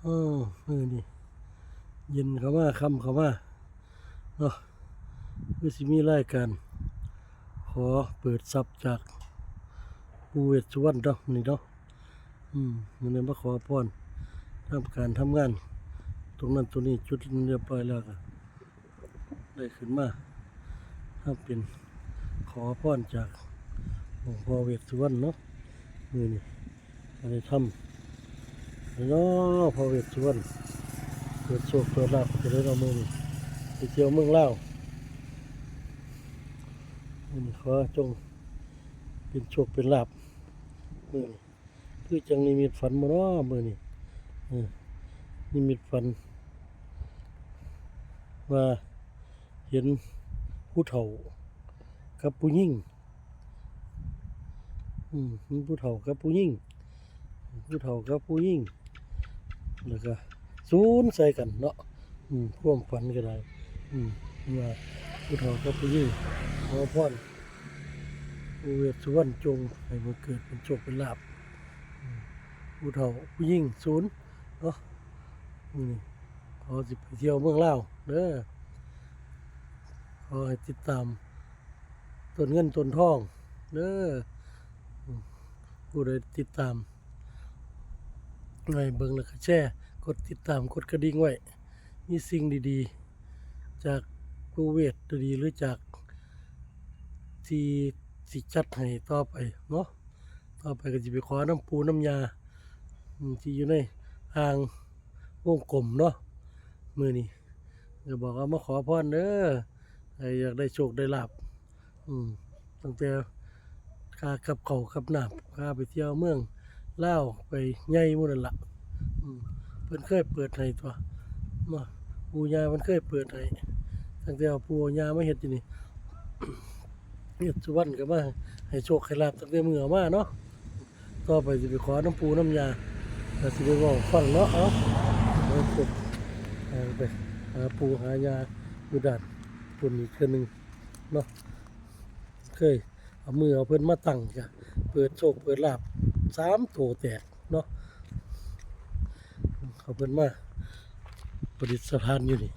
อ๋อนี่เย็นเข้ามาค่ำเข้ามาเนาะคือสิมีรายการขอเปิดทรัพย์จากปู่เวสสุวรรณเนาะนี่เนาะมื้อนี้มาขอพรทำการทำงานตรงนั้นตรงนี้จุดเรียบร้อยแล้วก็ได้ขึ้นมาทำเป็นขอพรจากหลวงพ่อเวสสุวรรณเนาะมื้อนี้ได้ทำเนาะพ่อเวสสุวรรณเปิดโชคเปิดลาภจะได้เอามือนี่ไปเที่ยวเมืองลาวนี่ขอจงเป็นโชคเป็นลาภมือนี่คือจังนิมิตฝันมาเนาะมือนี่นิมิตฝันว่าเห็นผู้เฒ่ากับผู้หญิงมีผู้เฒ่ากับผู้หญิงผู้เฒ่ากับผู้หญิงแล้วก็ศูนย์ใส่กันเนาะความฝันก็ได้ว่าผู้เฒ่ากับผู้หญิงขอพรปู่เวสสุวรรณจงให้มันเกิดเป็นโชคเป็นลาภผู้เฒ่าผู้หญิงศูนย์เนาะขอสิไปเที่ยวเมืองลาวเด้อขอให้ติดตามต้นเงินต้นทองเด้อผู้ใดติดตามไว้เบิ่งแล้วก็แชร์กดติดตามกดกระดิ่งไว้มีสิ่งดีๆจากปู่เวสดีหรือจากที่สิจัดให้ต่อไปเนาะต่อไปก็จะไปขอน้ำปูน้ำยาที่อยู่ในอ่างวงกลมเนาะมือนี้จะบอกว่ามาขอพรเด้อใครอยากได้โชคได้ลาภตั้งแต่ค่ากับเขาวกับน้ำค่าไปเที่ยวเมืองลาวไปใหญ่หมู่นั่นล่ะเพิ่นเคยเปิดให้ตัวมาปู่ย่ามันเคยเปิดให้ตั้งแต่เอาปู่ย่ามาเฮ็ดอยู่นี่เฮ็ดสุวรรณก็มาให้โชคให้ลาภตั้งแต่มื้อเอามาเนาะต่อไปสิไปขอน้ำปูน้ำยาแล้วสิไปเว้าฟังเนาะไปพบไปหาปูหายาอยู่ด่านปุ่นอีกเทื่อนึงเนาะเคยเอามือเอาเพิ่นมาตั้งจ้ะเปิดโชคเปิดลาภ3ตัวแตกเนาะเขาเพิ่นมาประดิษฐานอยู่นี่